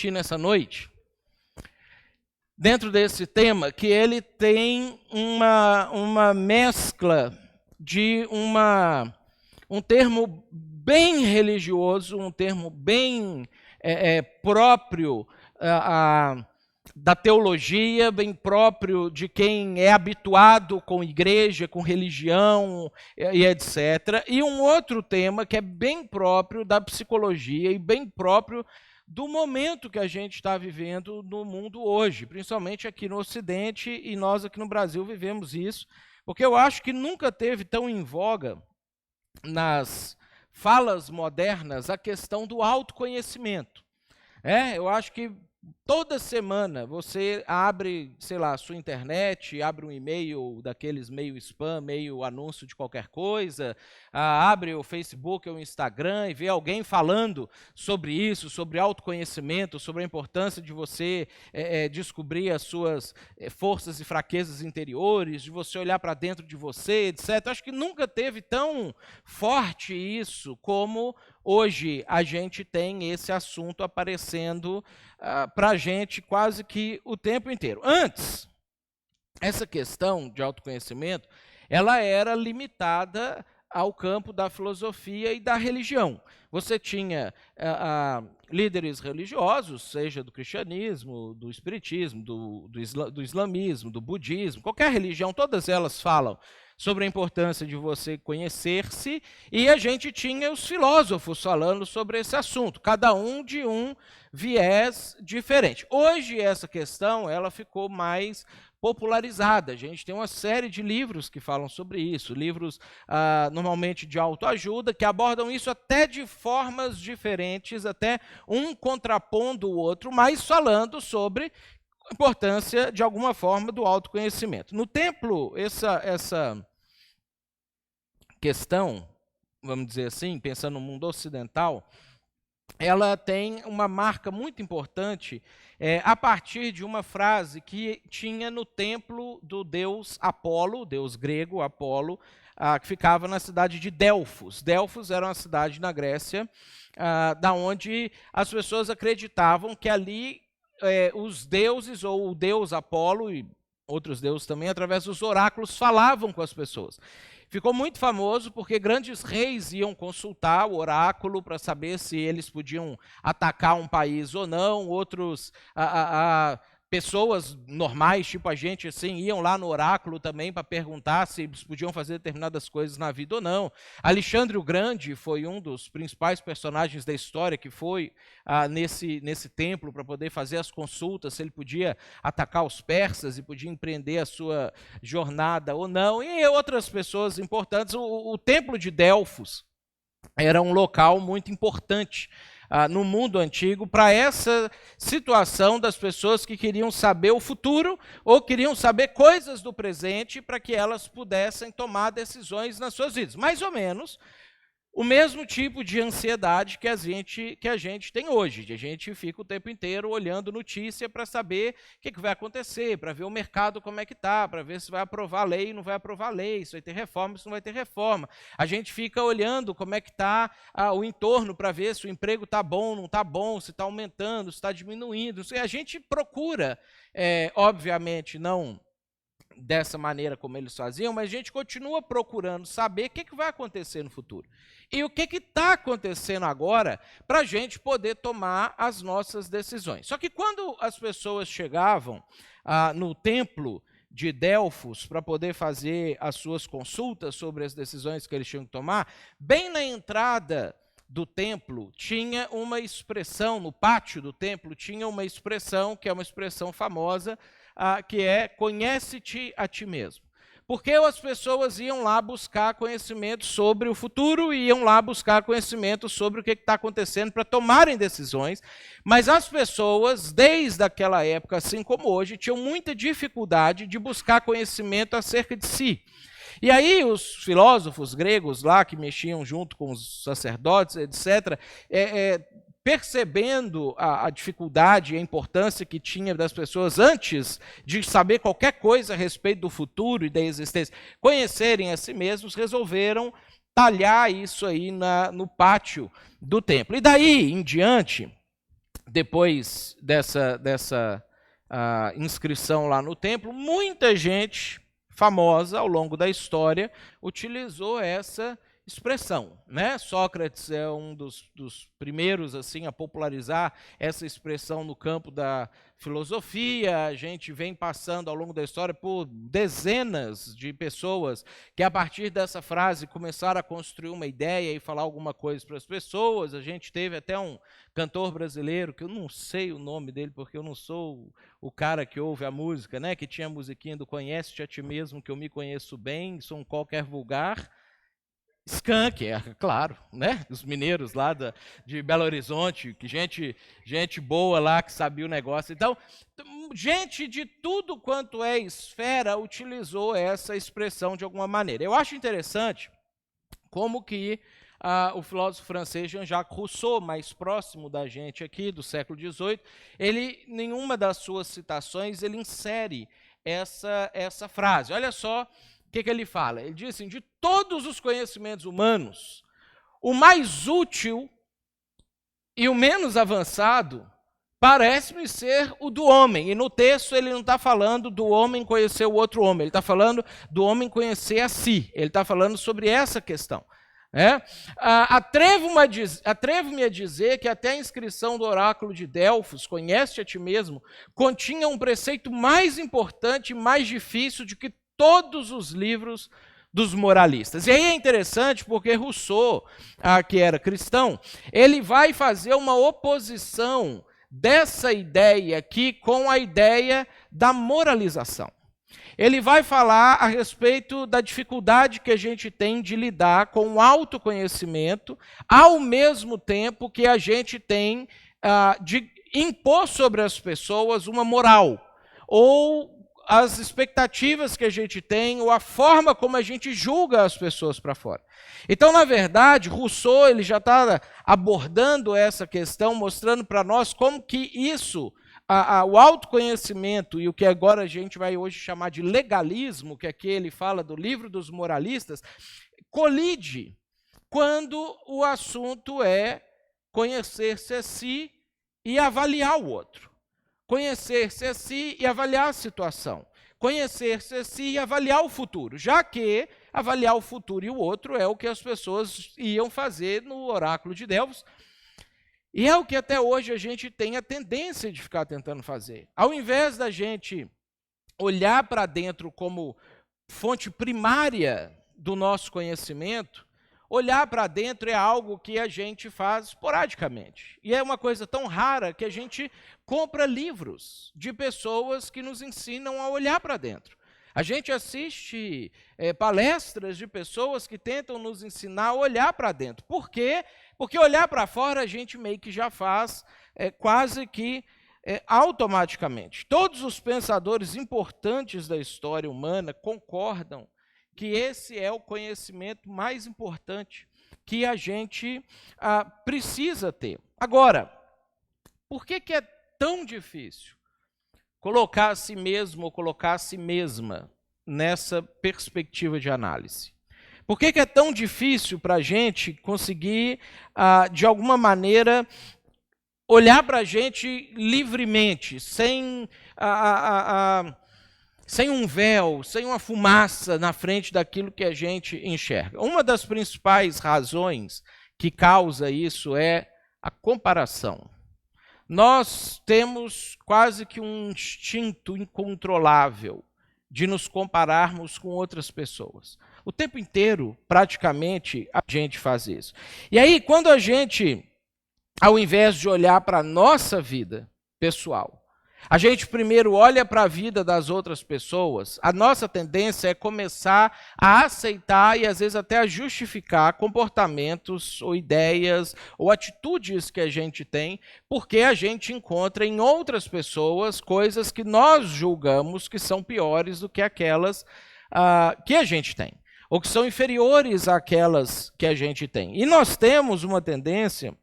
refletir nessa noite, dentro desse tema, que ele tem uma mescla de um termo bem religioso, um termo bem próprio da teologia, bem próprio de quem é habituado com igreja, com religião e etc. E um outro tema que é bem próprio da psicologia e bem próprio do momento que a gente está vivendo no mundo hoje, principalmente aqui no Ocidente, e nós aqui no Brasil vivemos isso, porque eu acho que nunca teve tão em voga nas falas modernas a questão do autoconhecimento. Eu acho que toda semana você abre, sei lá, a sua internet, abre um e-mail daqueles meio spam, meio anúncio de qualquer coisa, abre o Facebook ou o Instagram e vê alguém falando sobre isso, sobre autoconhecimento, sobre a importância de você descobrir as suas forças e fraquezas interiores, de você olhar para dentro de você, etc. Acho que nunca teve tão forte isso como hoje a gente tem esse assunto aparecendo para a gente quase que o tempo inteiro. Antes, essa questão de autoconhecimento, ela era limitada ao campo da filosofia e da religião. Você tinha líderes religiosos, seja do cristianismo, do espiritismo, do islamismo, do budismo, qualquer religião, todas elas falam sobre a importância de você conhecer-se, e a gente tinha os filósofos falando sobre esse assunto, cada um de um viés diferente. Hoje essa questão ela ficou mais popularizada. A gente tem uma série de livros que falam sobre isso, livros normalmente de autoajuda, que abordam isso até de formas diferentes, até um contrapondo o outro, mas falando sobre a importância, de alguma forma, do autoconhecimento. No templo, essa questão, vamos dizer assim, pensando no mundo ocidental, ela tem uma marca muito importante a partir de uma frase que tinha no templo do deus Apolo, deus grego Apolo, que ficava na cidade de Delfos. Delfos era uma cidade na Grécia, da onde as pessoas acreditavam que ali os deuses, ou o deus Apolo e outros deuses também, através dos oráculos, falavam com as pessoas. Ficou muito famoso porque grandes reis iam consultar o oráculo para saber se eles podiam atacar um país ou não. Outros pessoas normais, tipo a gente, assim, iam lá no oráculo também para perguntar se eles podiam fazer determinadas coisas na vida ou não. Alexandre o Grande foi um dos principais personagens da história que foi nesse templo para poder fazer as consultas, se ele podia atacar os persas e podia empreender a sua jornada ou não. E outras pessoas importantes. O templo de Delfos era um local muito importante no mundo antigo, para essa situação das pessoas que queriam saber o futuro ou queriam saber coisas do presente para que elas pudessem tomar decisões nas suas vidas. Mais ou menos o mesmo tipo de ansiedade que a gente tem hoje. A gente fica o tempo inteiro olhando notícia para saber o que vai acontecer, para ver o mercado como é que está, para ver se vai aprovar lei, não vai aprovar lei, se vai ter reforma, se não vai ter reforma. A gente fica olhando como é que está o entorno para ver se o emprego está bom, não está bom, se está aumentando, se está diminuindo. A gente procura, obviamente, não dessa maneira como eles faziam, mas a gente continua procurando saber o que vai acontecer no futuro. E o que está acontecendo agora para a gente poder tomar as nossas decisões. Só que quando as pessoas chegavam no templo de Delfos para poder fazer as suas consultas sobre as decisões que eles tinham que tomar, bem na entrada do templo tinha uma expressão, no pátio do templo tinha uma expressão, que é uma expressão famosa, que é conhece-te a ti mesmo. Porque as pessoas iam lá buscar conhecimento sobre o futuro, iam lá buscar conhecimento sobre o que está acontecendo para tomarem decisões, mas as pessoas, desde aquela época, assim como hoje, tinham muita dificuldade de buscar conhecimento acerca de si. E aí os filósofos gregos lá, que mexiam junto com os sacerdotes, etc., percebendo a dificuldade e a importância que tinha das pessoas antes de saber qualquer coisa a respeito do futuro e da existência, conhecerem a si mesmos, resolveram talhar isso aí no pátio do templo. E daí em diante, depois dessa inscrição lá no templo, muita gente famosa ao longo da história utilizou essa expressão, né? Sócrates é um dos primeiros assim a popularizar essa expressão no campo da filosofia. A gente vem passando ao longo da história por dezenas de pessoas que a partir dessa frase começaram a construir uma ideia e falar alguma coisa para as pessoas. A gente teve até um cantor brasileiro, que eu não sei o nome dele, porque eu não sou o cara que ouve a música, né? Que tinha a musiquinha do Conhece-te a ti mesmo, que eu me conheço bem, sou um qualquer vulgar. Skank, claro, né? Os mineiros lá de Belo Horizonte, que gente boa lá que sabia o negócio. Então, gente de tudo quanto é esfera utilizou essa expressão de alguma maneira. Eu acho interessante como que o filósofo francês Jean-Jacques Rousseau, mais próximo da gente aqui, do século XVIII, ele, em nenhuma das suas citações, ele insere essa frase. Olha só o que ele fala. Ele diz assim, de todos os conhecimentos humanos, o mais útil e o menos avançado parece-me ser o do homem. E no texto ele não está falando do homem conhecer o outro homem, ele está falando do homem conhecer a si. Ele está falando sobre essa questão. Atrevo-me a dizer que até a inscrição do oráculo de Delfos, conhece a ti mesmo, continha um preceito mais importante e mais difícil do que todos os livros dos moralistas. E aí é interessante porque Rousseau, que era cristão, ele vai fazer uma oposição dessa ideia aqui com a ideia da moralização. Ele vai falar a respeito da dificuldade que a gente tem de lidar com o autoconhecimento, ao mesmo tempo que a gente tem de impor sobre as pessoas uma moral, ou as expectativas que a gente tem, ou a forma como a gente julga as pessoas para fora. Então, na verdade, Rousseau ele já está abordando essa questão, mostrando para nós como que isso, o autoconhecimento e o que agora a gente vai hoje chamar de legalismo, que aqui ele fala do livro dos moralistas, colide quando o assunto é conhecer-se a si e avaliar o outro. Conhecer-se a si e avaliar a situação. Conhecer-se a si e avaliar o futuro, já que avaliar o futuro e o outro é o que as pessoas iam fazer no oráculo de Delfos. E é o que até hoje a gente tem a tendência de ficar tentando fazer. Ao invés da gente olhar para dentro como fonte primária do nosso conhecimento, olhar para dentro é algo que a gente faz esporadicamente. E é uma coisa tão rara que a gente compra livros de pessoas que nos ensinam a olhar para dentro. A gente assiste palestras de pessoas que tentam nos ensinar a olhar para dentro. Por quê? Porque olhar para fora a gente meio que já faz quase que automaticamente. Todos os pensadores importantes da história humana concordam que esse é o conhecimento mais importante que a gente precisa ter. Agora, por que é tão difícil colocar a si mesmo ou colocar a si mesma nessa perspectiva de análise? Por que é tão difícil para a gente conseguir, de alguma maneira, olhar para a gente livremente, sem um véu, sem uma fumaça na frente daquilo que a gente enxerga? Uma das principais razões que causa isso é a comparação. Nós temos quase que um instinto incontrolável de nos compararmos com outras pessoas. O tempo inteiro, praticamente, a gente faz isso. E aí, quando a gente, ao invés de olhar para a nossa vida pessoal, a gente primeiro olha para a vida das outras pessoas, a nossa tendência é começar a aceitar e às vezes até a justificar comportamentos ou ideias ou atitudes que a gente tem, porque a gente encontra em outras pessoas coisas que nós julgamos que são piores do que aquelas que a gente tem, ou que são inferiores àquelas que a gente tem. E nós temos uma tendência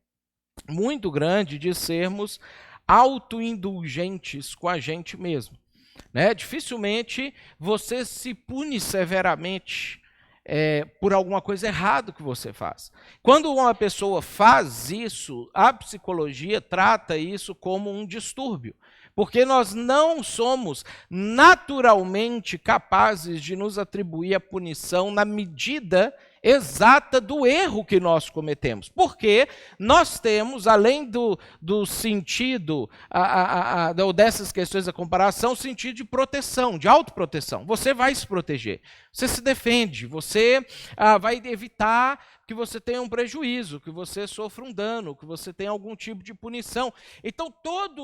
muito grande de sermos autoindulgentes com a gente mesmo. Dificilmente você se pune severamente por alguma coisa errada que você faz. Quando uma pessoa faz isso, a psicologia trata isso como um distúrbio, porque nós não somos naturalmente capazes de nos atribuir a punição na medida exata do erro que nós cometemos. Porque nós temos, além do sentido dessas questões da comparação, sentido de proteção, de autoproteção. Você vai se proteger, você se defende, você vai evitar que você tenha um prejuízo, que você sofra um dano, que você tenha algum tipo de punição. Então, toda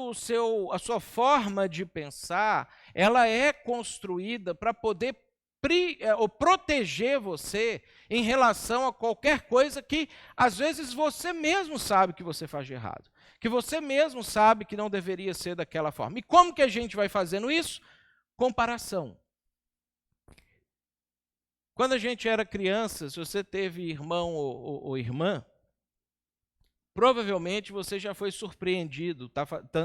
a sua forma de pensar, ela é construída para poder proteger você em relação a qualquer coisa que, às vezes, você mesmo sabe que você faz de errado, que você mesmo sabe que não deveria ser daquela forma. E como que a gente vai fazendo isso? Comparação. Quando a gente era criança, se você teve irmão ou irmã, provavelmente você já foi surpreendido,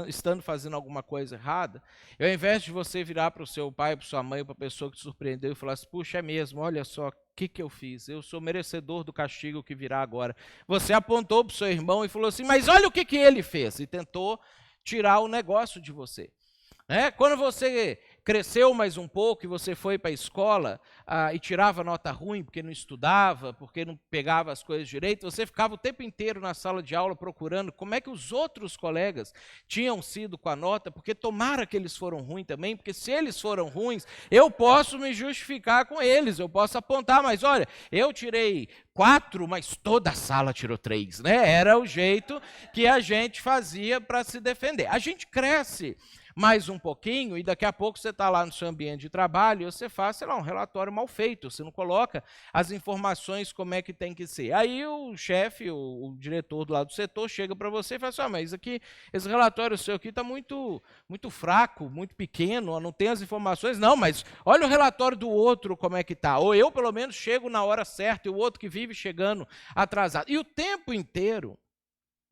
estando fazendo alguma coisa errada, e ao invés de você virar para o seu pai, para sua mãe, para a pessoa que te surpreendeu e falar assim, puxa, é mesmo, olha só, o que eu fiz? Eu sou merecedor do castigo que virá agora. Você apontou para o seu irmão e falou assim, mas olha o que ele fez, e tentou tirar o negócio de você. Quando você cresceu mais um pouco e você foi para a escola e tirava nota ruim porque não estudava, porque não pegava as coisas direito, você ficava o tempo inteiro na sala de aula procurando como é que os outros colegas tinham sido com a nota, porque tomara que eles foram ruins também, porque se eles foram ruins, eu posso me justificar com eles, eu posso apontar, mas olha, eu tirei 4, mas toda a sala tirou 3, né? Era o jeito que a gente fazia para se defender. A gente cresce mais um pouquinho e daqui a pouco você está lá no seu ambiente de trabalho e você faz, sei lá, um relatório mal feito, você não coloca as informações como é que tem que ser. Aí o chefe, o diretor do lado do setor chega para você e fala assim, mas esse relatório seu aqui está muito fraco, muito pequeno, não tem as informações. Não, mas olha o relatório do outro como é que está. Ou eu, pelo menos, chego na hora certa e o outro que vive chegando atrasado. E o tempo inteiro,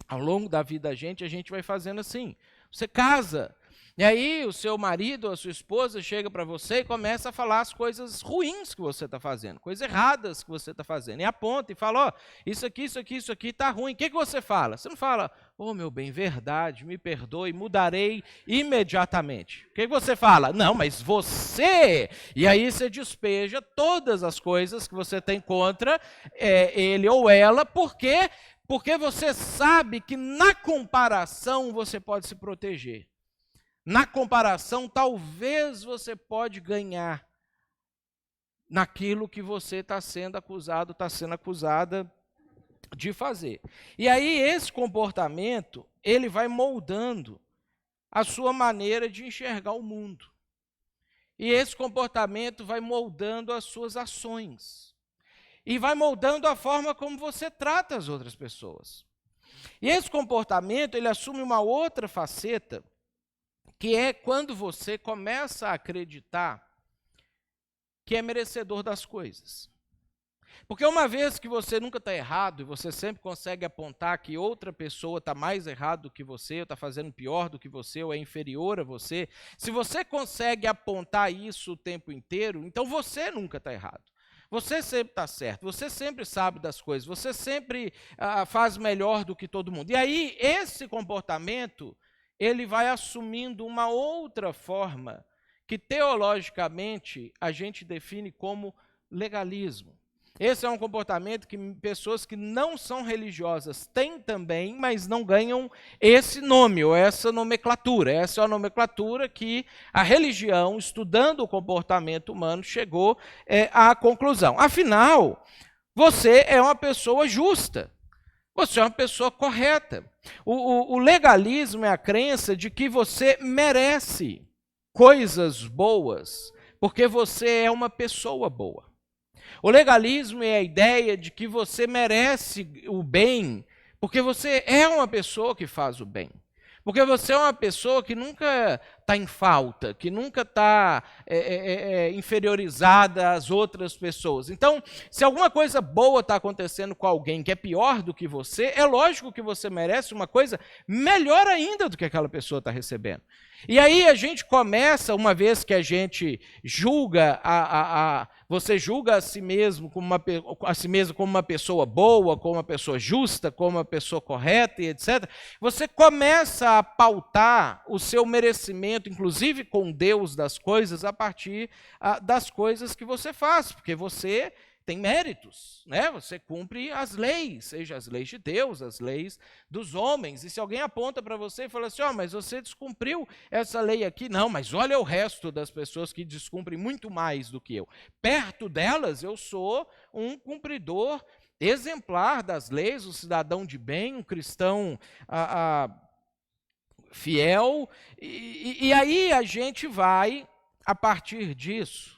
ao longo da vida a gente vai fazendo assim. Você casa, e aí o seu marido ou a sua esposa chega para você e começa a falar as coisas ruins que você está fazendo, coisas erradas que você está fazendo. E aponta e fala, ó, isso aqui está ruim. O que você fala? Você não fala, meu bem, verdade, me perdoe, mudarei imediatamente. O que você fala? Não, mas você... E aí você despeja todas as coisas que você tem contra ele ou ela, porque você sabe que na comparação você pode se proteger. Na comparação, talvez você pode ganhar naquilo que você está sendo acusado, está sendo acusada de fazer. E aí esse comportamento, ele vai moldando a sua maneira de enxergar o mundo. E esse comportamento vai moldando as suas ações. E vai moldando a forma como você trata as outras pessoas. E esse comportamento, ele assume uma outra faceta, que é quando você começa a acreditar que é merecedor das coisas. Porque uma vez que você nunca está errado, e você sempre consegue apontar que outra pessoa está mais errada do que você, ou está fazendo pior do que você, ou é inferior a você, se você consegue apontar isso o tempo inteiro, então você nunca está errado. Você sempre está certo, você sempre sabe das coisas, você sempre faz melhor do que todo mundo. E aí, esse comportamento, ele vai assumindo uma outra forma que, teologicamente, a gente define como legalismo. Esse é um comportamento que pessoas que não são religiosas têm também, mas não ganham esse nome ou essa nomenclatura. Essa é a nomenclatura que a religião, estudando o comportamento humano, chegou à conclusão. Afinal, você é uma pessoa justa. Você é uma pessoa correta. O legalismo é a crença de que você merece coisas boas, porque você é uma pessoa boa. O legalismo é a ideia de que você merece o bem, porque você é uma pessoa que faz o bem. Porque você é uma pessoa que nunca está em falta, que nunca está inferiorizada às outras pessoas. Então, se alguma coisa boa está acontecendo com alguém que é pior do que você, é lógico que você merece uma coisa melhor ainda do que aquela pessoa está recebendo. E aí a gente começa, uma vez que a gente julga, você julga a si mesmo como uma pessoa boa, como uma pessoa justa, como uma pessoa correta e etc., você começa a pautar o seu merecimento, inclusive com Deus das coisas, a partir das coisas que você faz, porque você tem méritos, né? Você cumpre as leis, seja as leis de Deus, as leis dos homens. E se alguém aponta para você e fala assim, mas você descumpriu essa lei aqui, não, mas olha o resto das pessoas que descumprem muito mais do que eu. Perto delas, eu sou um cumpridor exemplar das leis, um cidadão de bem, um cristão fiel. E aí a gente vai, a partir disso,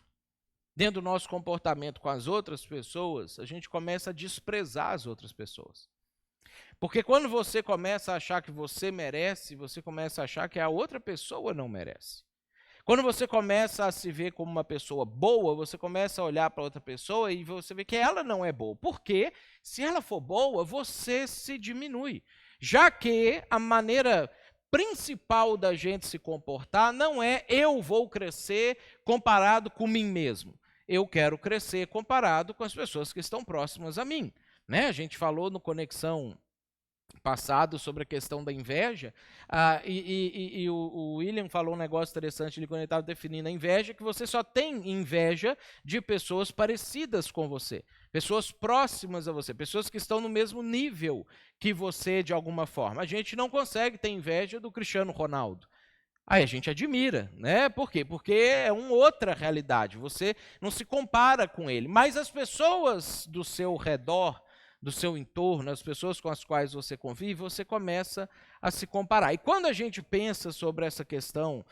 dentro do nosso comportamento com as outras pessoas, a gente começa a desprezar as outras pessoas. Porque quando você começa a achar que você merece, você começa a achar que a outra pessoa não merece. Quando você começa a se ver como uma pessoa boa, você começa a olhar para outra pessoa e você vê que ela não é boa. Porque se ela for boa, você se diminui. Já que a maneira principal da gente se comportar não é eu vou crescer comparado com mim mesmo. Eu quero crescer comparado com as pessoas que estão próximas a mim. Né? A gente falou no Conexão passado sobre a questão da inveja, e o William falou um negócio interessante ali quando ele estava definindo a inveja, que você só tem inveja de pessoas parecidas com você, pessoas próximas a você, pessoas que estão no mesmo nível que você de alguma forma. A gente não consegue ter inveja do Cristiano Ronaldo. Aí a gente admira, né? Por quê? Porque é uma outra realidade, você não se compara com ele. Mas as pessoas do seu redor, do seu entorno, as pessoas com as quais você convive, você começa a se comparar. E quando a gente pensa sobre essa questão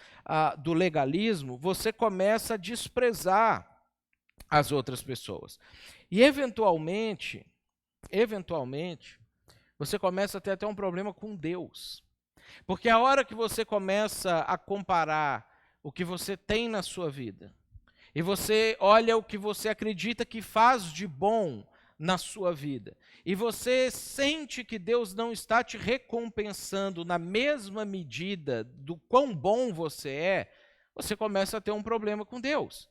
do legalismo, você começa a desprezar as outras pessoas. E eventualmente, você começa a ter até um problema com Deus. Porque a hora que você começa a comparar o que você tem na sua vida, e você olha o que você acredita que faz de bom na sua vida, e você sente que Deus não está te recompensando na mesma medida do quão bom você é, você começa a ter um problema com Deus.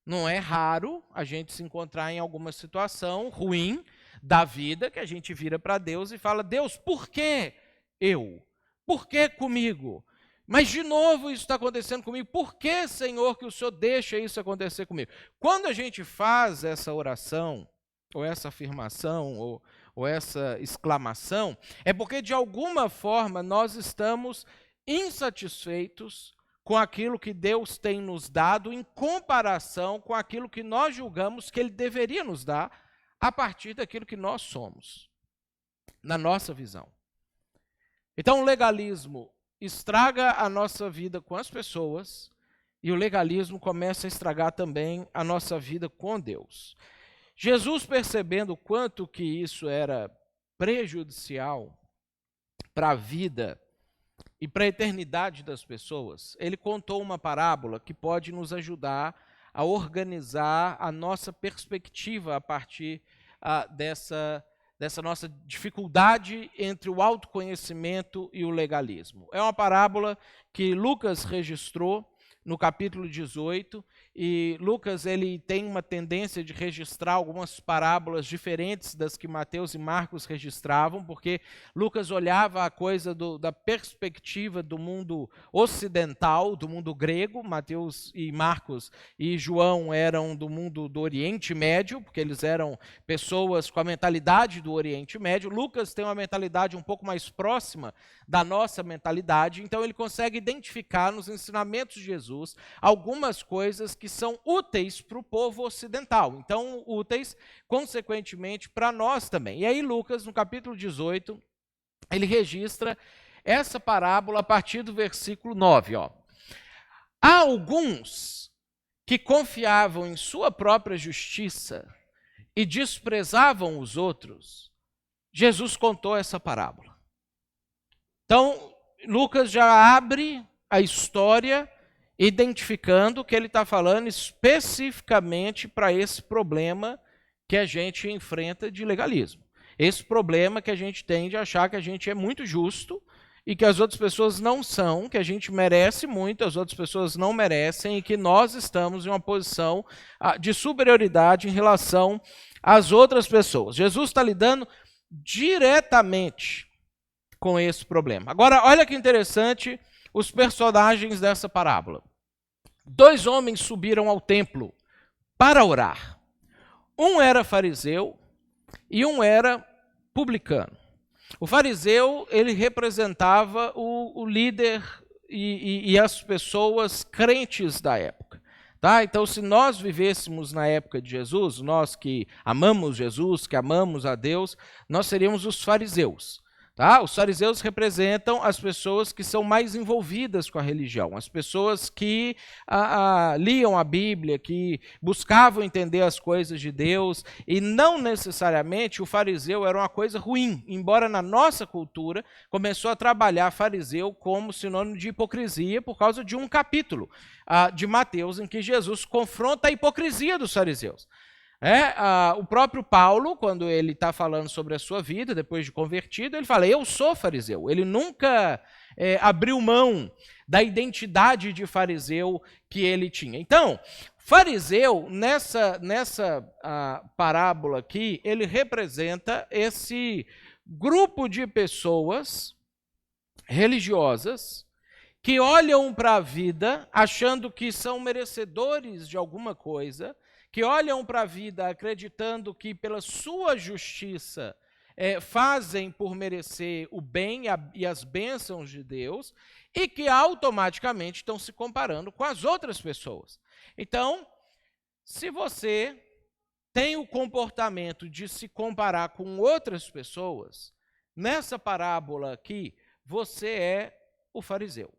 Não é raro a gente se encontrar em alguma situação ruim da vida, que a gente vira para Deus e fala, Deus, por que eu? Por que comigo? Mas de novo isso está acontecendo comigo. Por que, Senhor, que o Senhor deixa isso acontecer comigo? Quando a gente faz essa oração, ou essa afirmação, ou essa exclamação, é porque de alguma forma nós estamos insatisfeitos com aquilo que Deus tem nos dado em comparação com aquilo que nós julgamos que Ele deveria nos dar a partir daquilo que nós somos, na nossa visão. Então o legalismo estraga a nossa vida com as pessoas e o legalismo começa a estragar também a nossa vida com Deus. Jesus, percebendo o quanto que isso era prejudicial para a vida e para a eternidade das pessoas, ele contou uma parábola que pode nos ajudar a organizar a nossa perspectiva a partir dessa nossa dificuldade entre o autoconhecimento e o legalismo. É uma parábola que Lucas registrou no capítulo 18, e Lucas ele tem uma tendência de registrar algumas parábolas diferentes das que Mateus e Marcos registravam, porque Lucas olhava a coisa da perspectiva do mundo ocidental, do mundo grego. Mateus e Marcos e João eram do mundo do Oriente Médio, porque eles eram pessoas com a mentalidade do Oriente Médio. Lucas tem uma mentalidade um pouco mais próxima da nossa mentalidade, então ele consegue identificar nos ensinamentos de Jesus algumas coisas que são úteis para o povo ocidental, então úteis, consequentemente, para nós também. E aí Lucas, no capítulo 18, ele registra essa parábola a partir do versículo 9. Há alguns que confiavam em sua própria justiça e desprezavam os outros. Jesus contou essa parábola. Então, Lucas já abre a história identificando que ele está falando especificamente para esse problema que a gente enfrenta de legalismo. Esse problema que a gente tem de achar que a gente é muito justo e que as outras pessoas não são, que a gente merece muito, as outras pessoas não merecem, e que nós estamos em uma posição de superioridade em relação às outras pessoas. Jesus está lidando diretamente com esse problema. Agora, olha que interessante os personagens dessa parábola. 2 homens subiram ao templo para orar. Um era fariseu e um era publicano. O fariseu, ele representava o líder e as pessoas crentes da época. Tá? Então, se nós vivêssemos na época de Jesus, nós que amamos Jesus, que amamos a Deus, nós seríamos os fariseus. Tá? Os fariseus representam as pessoas que são mais envolvidas com a religião, as pessoas que liam a Bíblia, que buscavam entender as coisas de Deus, e não necessariamente o fariseu era uma coisa ruim, embora na nossa cultura começou a trabalhar fariseu como sinônimo de hipocrisia por causa de um capítulo de Mateus em que Jesus confronta a hipocrisia dos fariseus. O próprio Paulo, quando ele está falando sobre a sua vida, depois de convertido, ele fala, eu sou fariseu. Ele nunca abriu mão da identidade de fariseu que ele tinha. Então, fariseu, nessa parábola aqui, ele representa esse grupo de pessoas religiosas que olham para a vida achando que são merecedores de alguma coisa, que olham para a vida acreditando que pela sua justiça fazem por merecer o bem e as bênçãos de Deus, e que automaticamente estão se comparando com as outras pessoas. Então, se você tem o comportamento de se comparar com outras pessoas, nessa parábola aqui, você é o fariseu.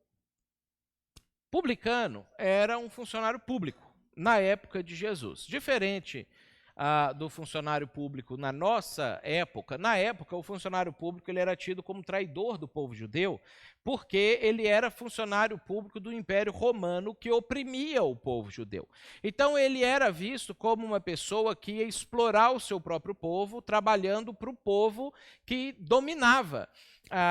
Publicano era um funcionário público na época de Jesus. Diferente do funcionário público na nossa época, na época o funcionário público ele era tido como traidor do povo judeu, porque ele era funcionário público do Império Romano que oprimia o povo judeu. Então ele era visto como uma pessoa que ia explorar o seu próprio povo, trabalhando para o povo que dominava.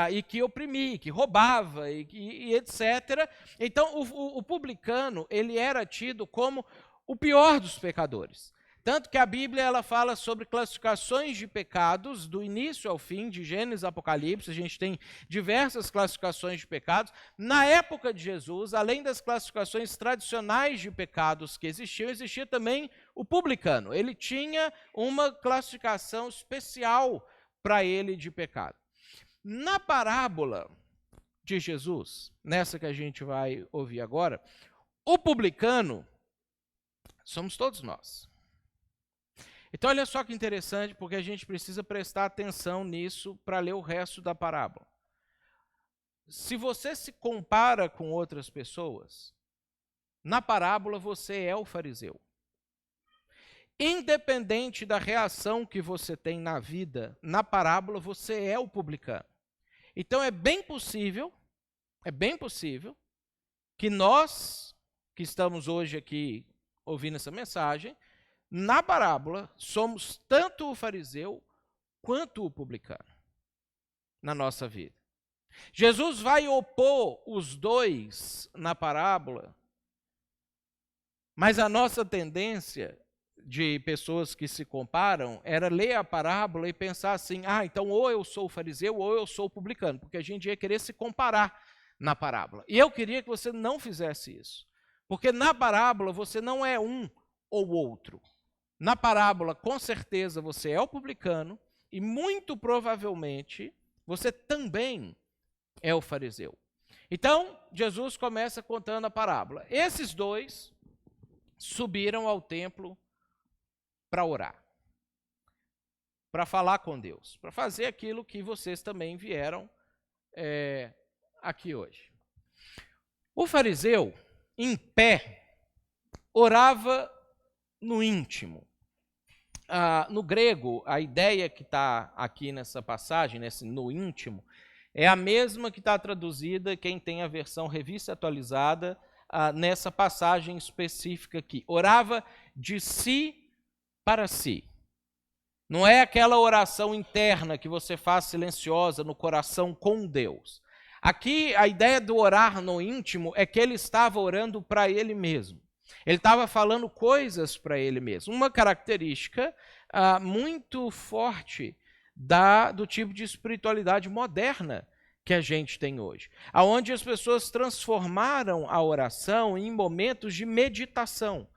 E que oprimia, que roubava, e etc. Então, o publicano ele era tido como o pior dos pecadores. Tanto que a Bíblia ela fala sobre classificações de pecados, do início ao fim, de Gênesis a Apocalipse, a gente tem diversas classificações de pecados. Na época de Jesus, além das classificações tradicionais de pecados que existiam, existia também o publicano. Ele tinha uma classificação especial para ele de pecado. Na parábola de Jesus, nessa que a gente vai ouvir agora, o publicano somos todos nós. Então, olha só que interessante, porque a gente precisa prestar atenção nisso para ler o resto da parábola. Se você se compara com outras pessoas, na parábola você é o fariseu. Independente da reação que você tem na vida, na parábola você é o publicano. Então é bem possível que nós, que estamos hoje aqui ouvindo essa mensagem, na parábola somos tanto o fariseu quanto o publicano na nossa vida. Jesus vai opor os dois na parábola, mas a nossa tendência de pessoas que se comparam era ler a parábola e pensar assim, então ou eu sou o fariseu ou eu sou o publicano, porque a gente ia querer se comparar na parábola. E eu queria que você não fizesse isso, porque na parábola você não é um ou outro. Na parábola, com certeza, você é o publicano e muito provavelmente você também é o fariseu. Então, Jesus começa contando a parábola. Esses dois subiram ao templo para orar, para falar com Deus, para fazer aquilo que vocês também vieram aqui hoje. O fariseu, em pé, orava no íntimo. No grego, a ideia que está aqui nessa passagem, no íntimo, é a mesma que está traduzida, quem tem a versão revista atualizada, nessa passagem específica aqui. Orava de si para si. Não é aquela oração interna que você faz silenciosa no coração com Deus. Aqui, a ideia do orar no íntimo é que ele estava orando para ele mesmo. Ele estava falando coisas para ele mesmo. Uma característica muito forte do tipo de espiritualidade moderna que a gente tem hoje, aonde as pessoas transformaram a oração em momentos de meditação.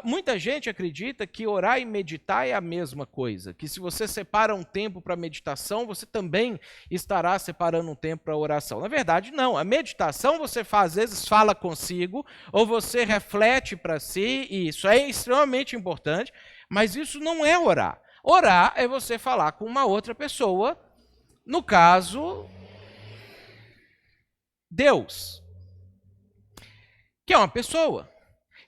Muita gente acredita que orar e meditar é a mesma coisa, que se você separa um tempo para meditação, você também estará separando um tempo para oração. Na verdade, não. A meditação você às vezes fala consigo, ou você reflete para si, e isso é extremamente importante, mas isso não é orar. Orar é você falar com uma outra pessoa, no caso, Deus, que é uma pessoa.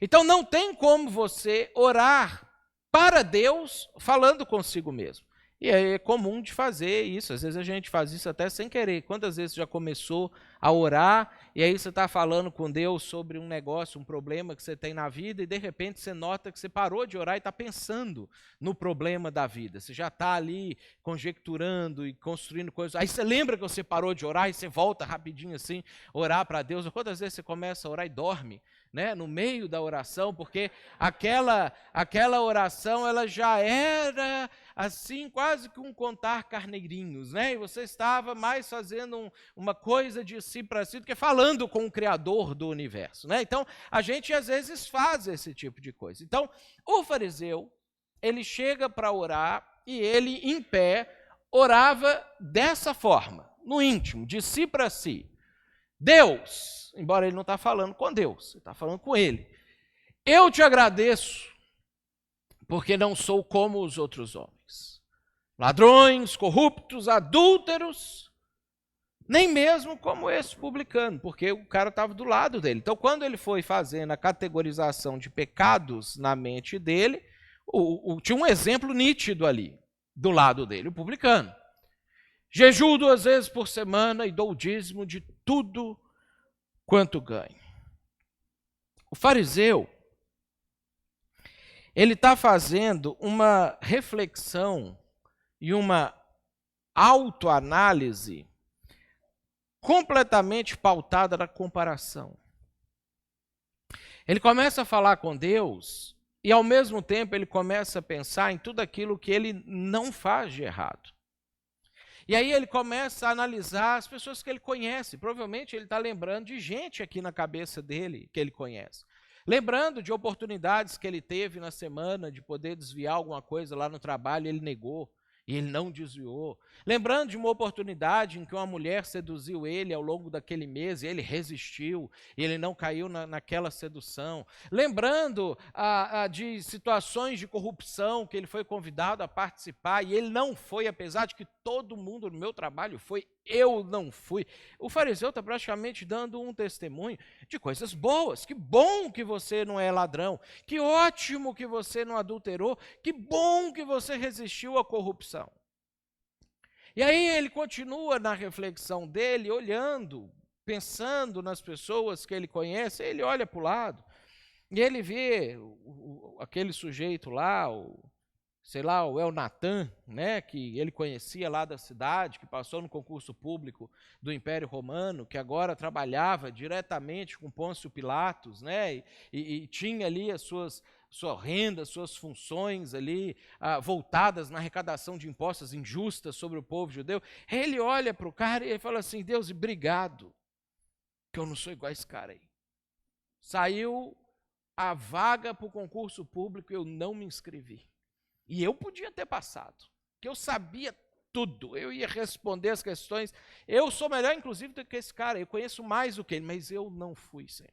Então não tem como você orar para Deus falando consigo mesmo. E é comum de fazer isso, às vezes a gente faz isso até sem querer. Quantas vezes já começou a orar e aí você está falando com Deus sobre um negócio, um problema que você tem na vida e de repente você nota que você parou de orar e está pensando no problema da vida. Você já está ali conjecturando e construindo coisas. Aí você lembra que você parou de orar e você volta rapidinho assim, orar para Deus. Quantas vezes você começa a orar e dorme, né, no meio da oração, porque aquela oração ela já era assim quase que um contar carneirinhos, né? E você estava mais fazendo uma coisa de si para si do que falando com o Criador do universo, né? Então a gente às vezes faz esse tipo de coisa. Então o fariseu ele chega para orar e ele em pé orava dessa forma, no íntimo, de si para si. Deus, embora ele não está falando com Deus, ele está falando com ele. Eu te agradeço, porque não sou como os outros homens. Ladrões, corruptos, adúlteros, nem mesmo como esse publicano, porque o cara estava do lado dele. Então, quando ele foi fazendo a categorização de pecados na mente dele, tinha um exemplo nítido ali, do lado dele, o publicano. Jejuo 2 vezes por semana e dou o dízimo de tudo quanto ganho. O fariseu, ele está fazendo uma reflexão e uma autoanálise completamente pautada na comparação. Ele começa a falar com Deus e, ao mesmo tempo, ele começa a pensar em tudo aquilo que ele não faz de errado. E aí ele começa a analisar as pessoas que ele conhece. Provavelmente ele está lembrando de gente aqui na cabeça dele que ele conhece. Lembrando de oportunidades que ele teve na semana de poder desviar alguma coisa lá no trabalho, ele negou e ele não desviou. Lembrando de uma oportunidade em que uma mulher seduziu ele ao longo daquele mês e ele resistiu e ele não caiu naquela sedução. Lembrando de situações de corrupção que ele foi convidado a participar e ele não foi, apesar de que todo mundo no meu trabalho foi, eu não fui. O fariseu está praticamente dando um testemunho de coisas boas. Que bom que você não é ladrão, que ótimo que você não adulterou, que bom que você resistiu à corrupção. E aí ele continua na reflexão dele, olhando, pensando nas pessoas que ele conhece, ele olha para o lado e ele vê aquele sujeito lá, o Elnatã, né, que ele conhecia lá da cidade, que passou no concurso público do Império Romano, que agora trabalhava diretamente com Pôncio Pilatos, né, e tinha ali as sua renda, suas funções ali voltadas na arrecadação de impostos injustas sobre o povo judeu. Ele olha para o cara e ele fala assim: Deus, obrigado, que eu não sou igual a esse cara aí. Saiu a vaga para o concurso público e eu não me inscrevi. E eu podia ter passado, porque eu sabia tudo, eu ia responder as questões. Eu sou melhor, inclusive, do que esse cara, eu conheço mais do que ele, mas eu não fui, Senhor.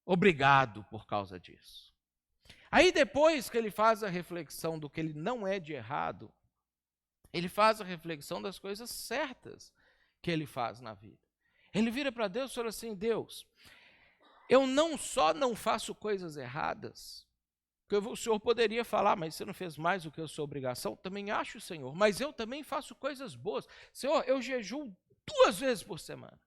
Obrigado por causa disso. Aí depois que ele faz a reflexão do que ele não é de errado, ele faz a reflexão das coisas certas que ele faz na vida. Ele vira para Deus e fala assim: Deus, eu não só não faço coisas erradas, porque o Senhor poderia falar, mas você não fez mais do que a sua obrigação. Também acho, Senhor, mas eu também faço coisas boas. Senhor, eu jejuo 2 vezes por semana.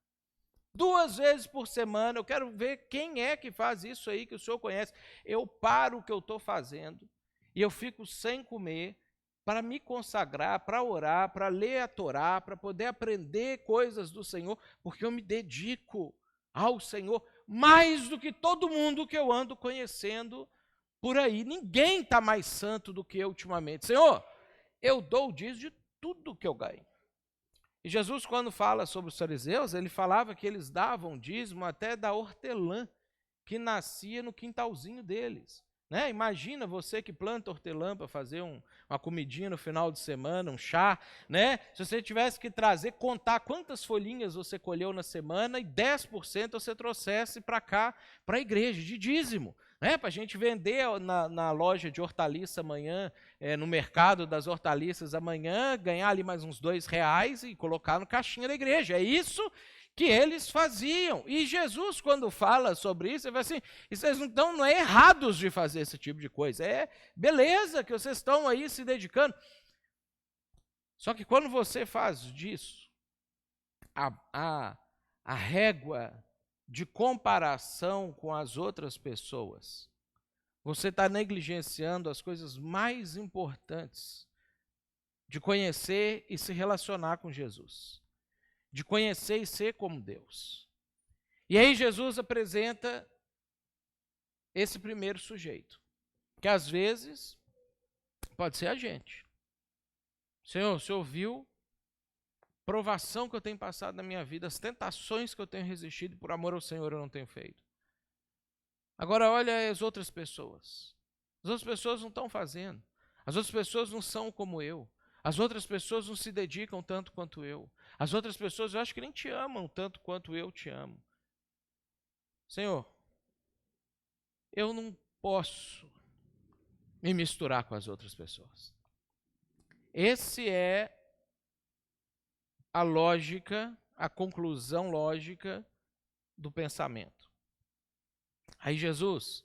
2 vezes por semana, eu quero ver quem é que faz isso aí que o senhor conhece. Eu paro o que eu estou fazendo e eu fico sem comer para me consagrar, para orar, para ler a Torá, para poder aprender coisas do Senhor, porque eu me dedico ao Senhor mais do que todo mundo que eu ando conhecendo por aí. Ninguém está mais santo do que eu ultimamente. Senhor, eu dou o dízimo de tudo que eu ganho. E Jesus, quando fala sobre os fariseus, ele falava que eles davam dízimo até da hortelã que nascia no quintalzinho deles. Né? Imagina você que planta hortelã para fazer uma comidinha no final de semana, um chá. Né? Se você tivesse que contar quantas folhinhas você colheu na semana e 10% você trouxesse para cá, para a igreja, de dízimo. Né? Para a gente vender na loja de hortaliça amanhã, no mercado das hortaliças amanhã, ganhar ali mais uns R$2 e colocar no caixinha da igreja. É isso que eles faziam. E Jesus, quando fala sobre isso, ele fala assim, vocês não é errados de fazer esse tipo de coisa. É beleza que vocês estão aí se dedicando. Só que quando você faz disso, a régua de comparação com as outras pessoas, você está negligenciando as coisas mais importantes de conhecer e se relacionar com Jesus, de conhecer e ser como Deus. E aí Jesus apresenta esse primeiro sujeito, que às vezes pode ser a gente. Senhor, o Senhor viu a provação que eu tenho passado na minha vida, as tentações que eu tenho resistido, por amor ao Senhor eu não tenho feito. Agora olha as outras pessoas. As outras pessoas não estão fazendo. As outras pessoas não são como eu. As outras pessoas não se dedicam tanto quanto eu. As outras pessoas eu acho que nem te amam tanto quanto eu te amo. Senhor, eu não posso me misturar com as outras pessoas. Esse é a lógica, a conclusão lógica do pensamento. Aí Jesus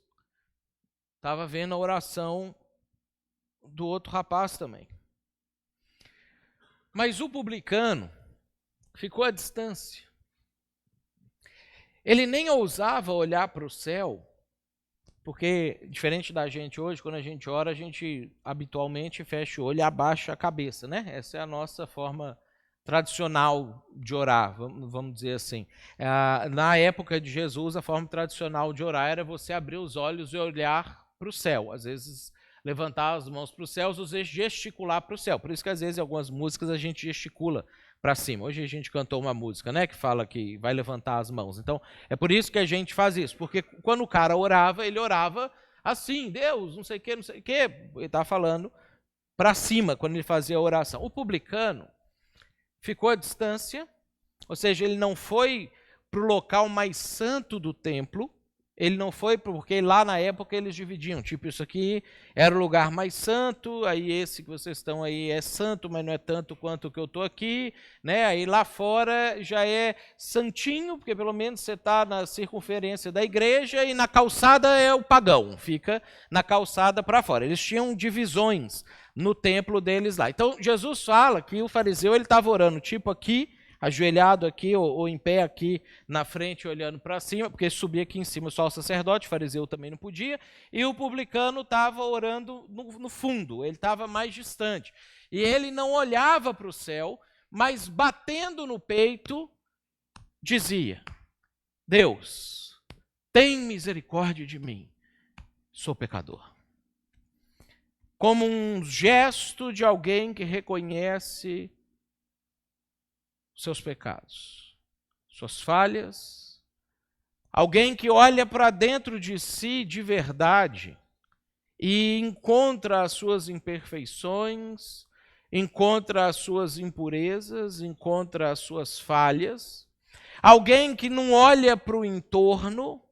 estava vendo a oração do outro rapaz também. Mas o publicano ficou à distância. Ele nem ousava olhar para o céu, porque, diferente da gente hoje, quando a gente ora, a gente habitualmente fecha o olho e abaixa a cabeça, né? Essa é a nossa forma tradicional de orar, vamos dizer assim. Na época de Jesus, a forma tradicional de orar era você abrir os olhos e olhar para o céu. Às vezes, levantar as mãos para o céu, às vezes gesticular para o céu. Por isso que, às vezes, em algumas músicas a gente gesticula para cima. Hoje a gente cantou uma música, né, que fala que vai levantar as mãos. Então, é por isso que a gente faz isso. Porque quando o cara orava, ele orava assim, Deus, não sei o quê, não sei o quê. Ele estava falando para cima, quando ele fazia a oração. O publicano ficou à distância, ou seja, ele não foi para o local mais santo do templo, ele não foi porque lá na época eles dividiam, tipo isso aqui era o lugar mais santo, aí esse que vocês estão aí é santo, mas não é tanto quanto o que eu estou aqui, né? Aí lá fora já é santinho, porque pelo menos você está na circunferência da igreja, e na calçada é o pagão, fica na calçada para fora. Eles tinham divisões no templo deles lá. Então Jesus fala que o fariseu ele estava orando tipo aqui, ajoelhado aqui ou em pé aqui na frente olhando para cima, porque subia aqui em cima só o sacerdote, o fariseu também não podia, e o publicano estava orando no fundo, ele estava mais distante. E ele não olhava para o céu, mas batendo no peito, dizia, Deus, tem misericórdia de mim, sou pecador. Como um gesto de alguém que reconhece seus pecados, suas falhas, alguém que olha para dentro de si de verdade e encontra as suas imperfeições, encontra as suas impurezas, encontra as suas falhas, alguém que não olha para o entorno,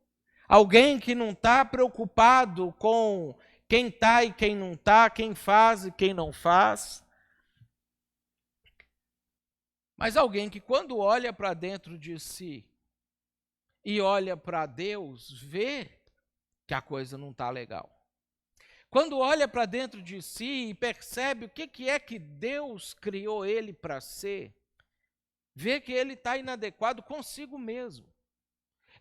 alguém que não está preocupado com quem está e quem não está, quem faz e quem não faz, mas alguém que quando olha para dentro de si e olha para Deus, vê que a coisa não está legal. Quando olha para dentro de si e percebe o que é que Deus criou ele para ser, vê que ele está inadequado consigo mesmo.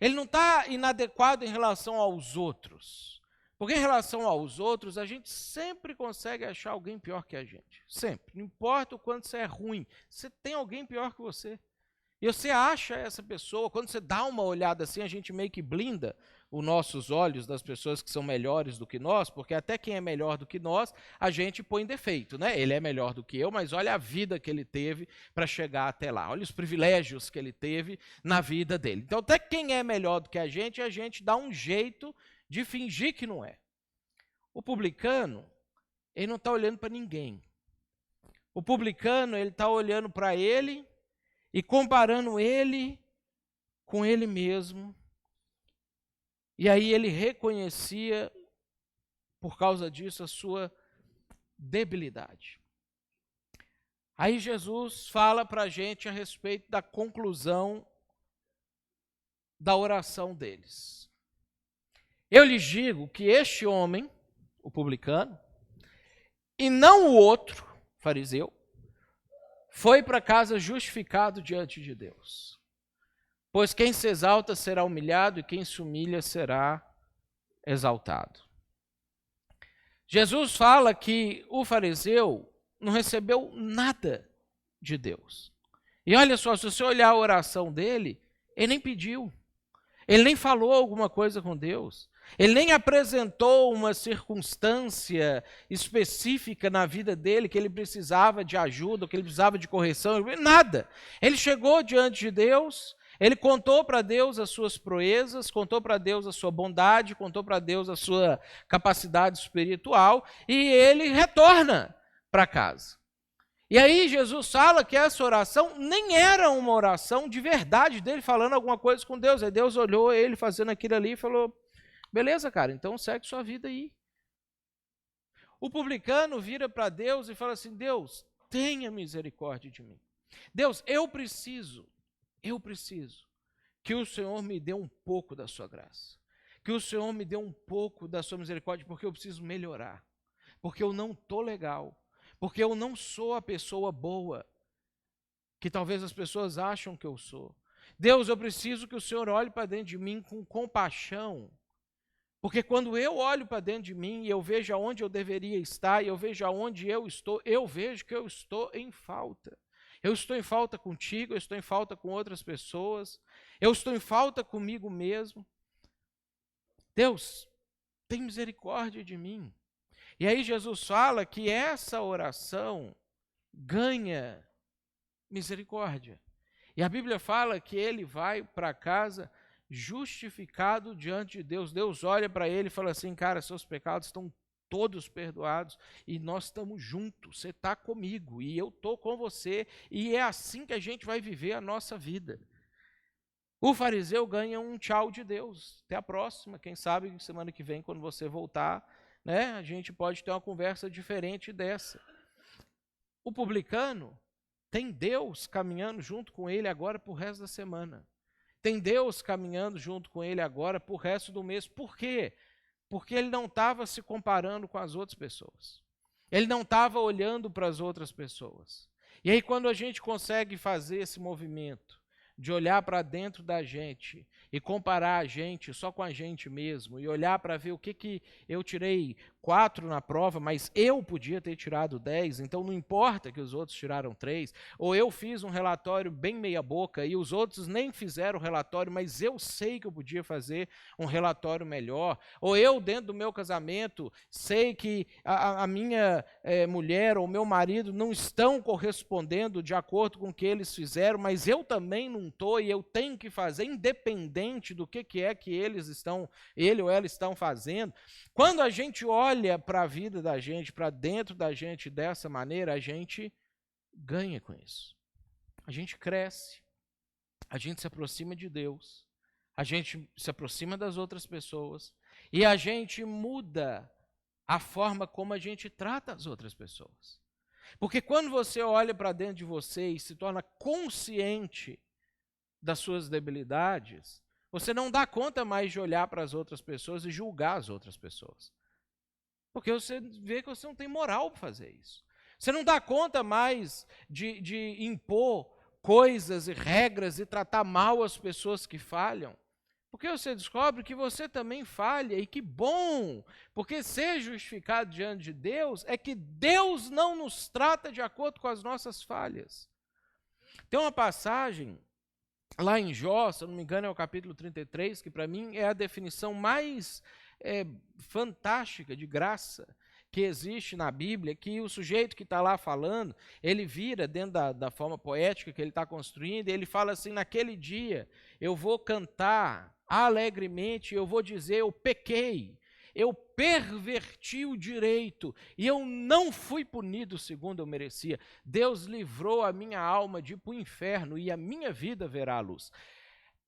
Ele não está inadequado em relação aos outros. Porque em relação aos outros, a gente sempre consegue achar alguém pior que a gente. Sempre. Não importa o quanto você é ruim, você tem alguém pior que você. E você acha essa pessoa, quando você dá uma olhada assim, a gente meio que blinda os nossos olhos das pessoas que são melhores do que nós, porque até quem é melhor do que nós, a gente põe defeito, né? Ele é melhor do que eu, mas olha a vida que ele teve para chegar até lá. Olha os privilégios que ele teve na vida dele. Então, até quem é melhor do que a gente dá um jeito de fingir que não é. O publicano, ele não está olhando para ninguém. O publicano, ele está olhando para ele e comparando ele com ele mesmo. E aí ele reconhecia, por causa disso, a sua debilidade. Aí Jesus fala para a gente a respeito da conclusão da oração deles. Eu lhes digo que este homem, o publicano, e não o outro, fariseu, foi para casa justificado diante de Deus. Pois quem se exalta será humilhado e quem se humilha será exaltado. Jesus fala que o fariseu não recebeu nada de Deus. E olha só, se você olhar a oração dele, ele nem pediu. Ele nem falou alguma coisa com Deus. Ele nem apresentou uma circunstância específica na vida dele que ele precisava de ajuda, que ele precisava de correção, nada. Ele chegou diante de Deus, ele contou para Deus as suas proezas, contou para Deus a sua bondade, contou para Deus a sua capacidade espiritual e ele retorna para casa. E aí Jesus fala que essa oração nem era uma oração de verdade dele falando alguma coisa com Deus. Aí Deus olhou ele fazendo aquilo ali e falou: beleza, cara, então segue sua vida aí. O publicano vira para Deus e fala assim: Deus, tenha misericórdia de mim. Deus, eu preciso que o Senhor me dê um pouco da sua graça. Que o Senhor me dê um pouco da sua misericórdia, porque eu preciso melhorar. Porque eu não estou legal. Porque eu não sou a pessoa boa que talvez as pessoas acham que eu sou. Deus, eu preciso que o Senhor olhe para dentro de mim com compaixão. Porque quando eu olho para dentro de mim e eu vejo aonde eu deveria estar, e eu vejo aonde eu vejo que eu estou em falta. Eu estou em falta contigo, eu estou em falta com outras pessoas, eu estou em falta comigo mesmo. Deus, tem misericórdia de mim. E aí Jesus fala que essa oração ganha misericórdia. E a Bíblia fala que ele vai para casa justificado diante de Deus. Deus olha para ele e fala assim: cara, seus pecados estão todos perdoados e nós estamos juntos, você está comigo e eu estou com você e é assim que a gente vai viver a nossa vida. O fariseu ganha um tchau de Deus. Até a próxima, quem sabe semana que vem, quando você voltar, né, a gente pode ter uma conversa diferente dessa. O publicano tem Deus caminhando junto com ele agora para o resto da semana. Tem Deus caminhando junto com ele agora para o resto do mês. Por quê? Porque ele não estava se comparando com as outras pessoas. Ele não estava olhando para as outras pessoas. E aí, quando a gente consegue fazer esse movimento de olhar para dentro da gente e comparar a gente só com a gente mesmo, e olhar para ver o que eu tirei 4 na prova, mas eu podia ter tirado 10, então não importa que os outros tiraram 3, ou eu fiz um relatório bem meia boca e os outros nem fizeram o relatório, mas eu sei que eu podia fazer um relatório melhor, ou eu dentro do meu casamento sei que a minha mulher ou meu marido não estão correspondendo de acordo com o que eles fizeram, mas eu também não estou e eu tenho que fazer, independente do que é que ele ou ela estão fazendo. Quando a gente olha para a vida da gente, para dentro da gente dessa maneira, a gente ganha com isso. A gente cresce, a gente se aproxima de Deus, a gente se aproxima das outras pessoas e a gente muda a forma como a gente trata as outras pessoas. Porque quando você olha para dentro de você e se torna consciente das suas debilidades, você não dá conta mais de olhar para as outras pessoas e julgar as outras pessoas. Porque você vê que você não tem moral para fazer isso. Você não dá conta mais de impor coisas e regras e tratar mal as pessoas que falham. Porque você descobre que você também falha, e que bom, porque ser justificado diante de Deus é que Deus não nos trata de acordo com as nossas falhas. Tem uma passagem lá em Jó, se eu não me engano é o capítulo 33, que para mim é a definição mais fantástica de graça que existe na Bíblia, que o sujeito que está lá falando, ele vira dentro da forma poética que ele está construindo, e ele fala assim: naquele dia eu vou cantar alegremente, eu vou dizer, eu pequei, eu perverti o direito, e eu não fui punido segundo eu merecia. Deus livrou a minha alma de ir para o inferno, e a minha vida verá a luz.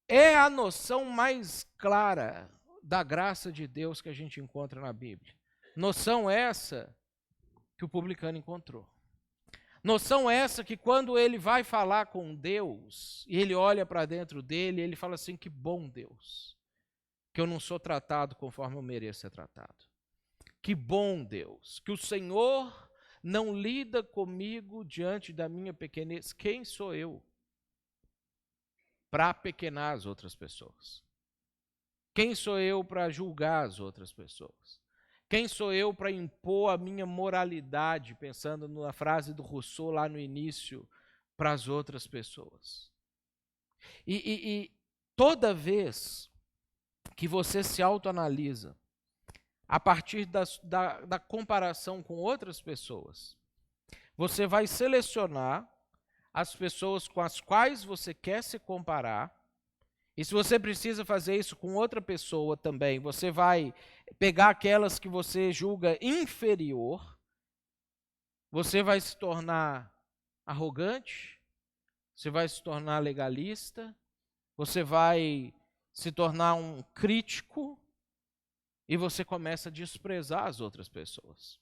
É a noção mais clara da graça de Deus que a gente encontra na Bíblia. Noção essa que o publicano encontrou. Noção essa que quando ele vai falar com Deus, e ele olha para dentro dele, ele fala assim: que bom Deus, que eu não sou tratado conforme eu mereço ser tratado. Que bom Deus, que o Senhor não lida comigo diante da minha pequenez. Quem sou eu para apequenar as outras pessoas? Quem sou eu para julgar as outras pessoas? Quem sou eu para impor a minha moralidade, pensando na frase do Rousseau lá no início, para as outras pessoas? E toda vez que você se autoanalisa a partir da comparação com outras pessoas, você vai selecionar as pessoas com as quais você quer se comparar. E se você precisa fazer isso com outra pessoa também, você vai pegar aquelas que você julga inferior, você vai se tornar arrogante, você vai se tornar legalista, você vai se tornar um crítico, e você começa a desprezar as outras pessoas.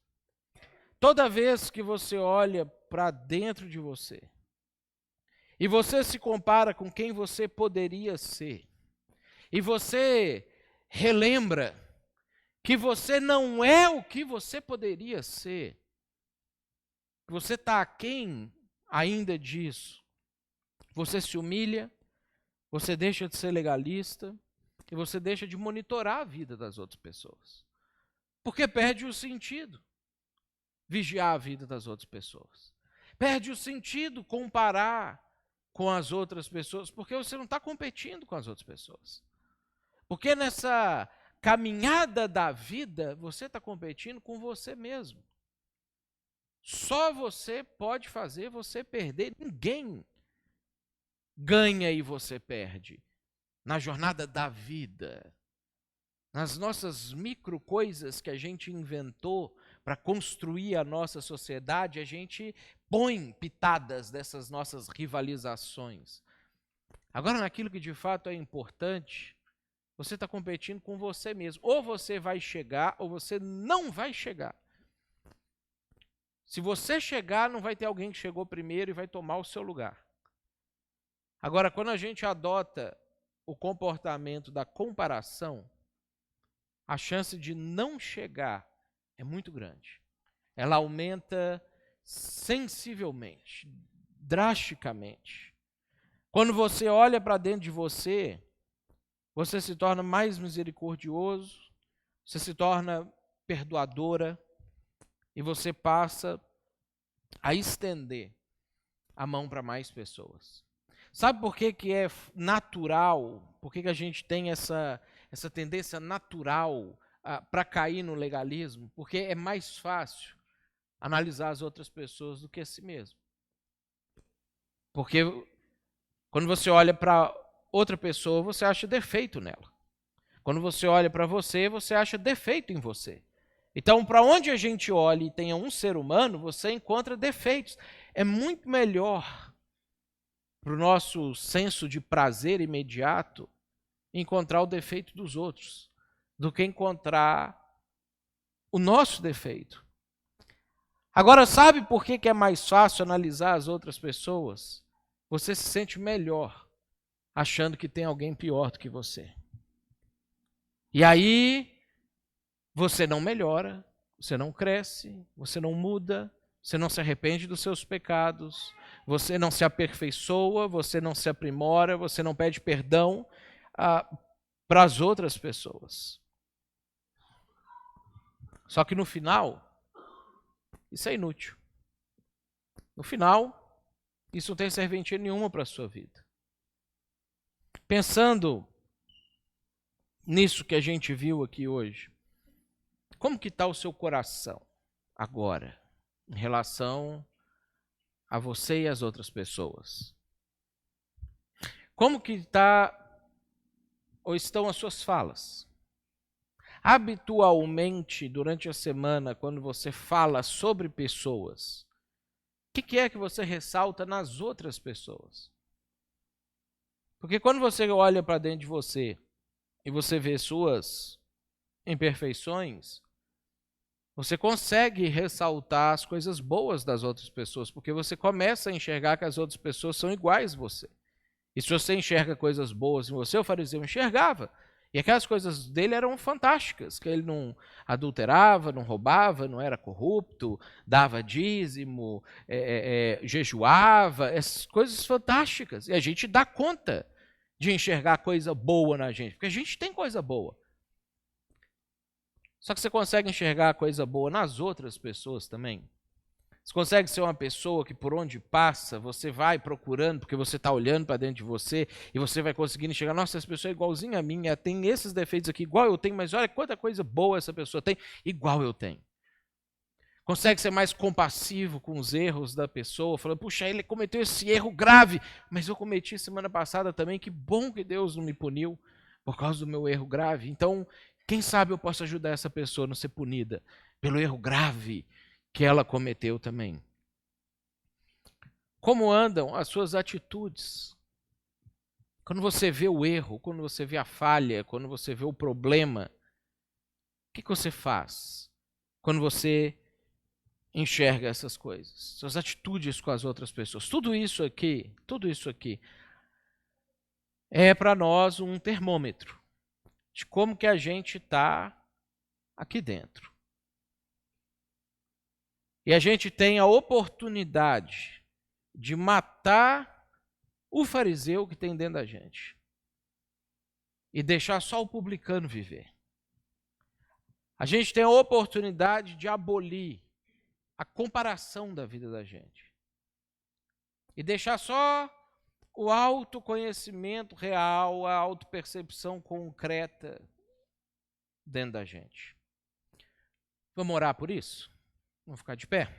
Toda vez que você olha para dentro de você, e você se compara com quem você poderia ser, e você relembra que você não é o que você poderia ser, que você está aquém ainda disso, você se humilha, você deixa de ser legalista, e você deixa de monitorar a vida das outras pessoas. Porque perde o sentido vigiar a vida das outras pessoas. Perde o sentido comparar com as outras pessoas, porque você não está competindo com as outras pessoas. Porque nessa caminhada da vida, você está competindo com você mesmo. Só você pode fazer você perder. Ninguém ganha e você perde. Na jornada da vida, nas nossas micro coisas que a gente inventou para construir a nossa sociedade, a gente põe pitadas dessas nossas rivalizações. Agora, naquilo que de fato é importante, você está competindo com você mesmo. Ou você vai chegar, ou você não vai chegar. Se você chegar, não vai ter alguém que chegou primeiro e vai tomar o seu lugar. Agora, quando a gente adota o comportamento da comparação, a chance de não chegar é muito grande. Ela aumenta sensivelmente, drasticamente. Quando você olha para dentro de você, você se torna mais misericordioso, você se torna perdoadora e você passa a estender a mão para mais pessoas. Sabe por que é natural, por que a gente tem essa tendência natural para cair no legalismo? Porque é mais fácil analisar as outras pessoas do que a si mesmo. Porque quando você olha para outra pessoa, você acha defeito nela. Quando você olha para você, você acha defeito em você. Então, para onde a gente olha e tenha um ser humano, você encontra defeitos. É muito melhor para o nosso senso de prazer imediato encontrar o defeito dos outros do que encontrar o nosso defeito. Agora, sabe por que é mais fácil analisar as outras pessoas? Você se sente melhor achando que tem alguém pior do que você. E aí, você não melhora, você não cresce, você não muda, você não se arrepende dos seus pecados, você não se aperfeiçoa, você não se aprimora, você não pede perdão. para as outras pessoas. Só que no final, isso é inútil. No final, isso não tem serventia nenhuma para a sua vida. Pensando nisso que a gente viu aqui hoje, como que está o seu coração agora, em relação a você e as outras pessoas? Como que está ou estão as suas falas? Habitualmente, durante a semana, quando você fala sobre pessoas, o que é que você ressalta nas outras pessoas? Porque quando você olha para dentro de você e você vê suas imperfeições, você consegue ressaltar as coisas boas das outras pessoas, porque você começa a enxergar que as outras pessoas são iguais a você. E se você enxerga coisas boas em você, o fariseu enxergava. E aquelas coisas dele eram fantásticas, que ele não adulterava, não roubava, não era corrupto, dava dízimo, jejuava, essas coisas fantásticas. E a gente dá conta de enxergar coisa boa na gente, porque a gente tem coisa boa. Só que você consegue enxergar coisa boa nas outras pessoas também. Você consegue ser uma pessoa que por onde passa, você vai procurando, porque você está olhando para dentro de você, e você vai conseguindo enxergar, nossa, essa pessoa é igualzinha a mim, ela tem esses defeitos aqui, igual eu tenho, mas olha quanta coisa boa essa pessoa tem, igual eu tenho. Consegue ser mais compassivo com os erros da pessoa, falando, puxa, ele cometeu esse erro grave, mas eu cometi semana passada também, que bom que Deus não me puniu por causa do meu erro grave. Então, quem sabe eu posso ajudar essa pessoa a não ser punida pelo erro grave que ela cometeu também. Como andam as suas atitudes? Quando você vê o erro, quando você vê a falha, quando você vê o problema, o que você faz? Quando você enxerga essas coisas, suas atitudes com as outras pessoas, tudo isso aqui é para nós um termômetro de como que a gente está aqui dentro. E a gente tem a oportunidade de matar o fariseu que tem dentro da gente e deixar só o publicano viver. A gente tem a oportunidade de abolir a comparação da vida da gente e deixar só o autoconhecimento real, a autopercepção concreta dentro da gente. Vamos orar por isso? Vamos ficar de pé?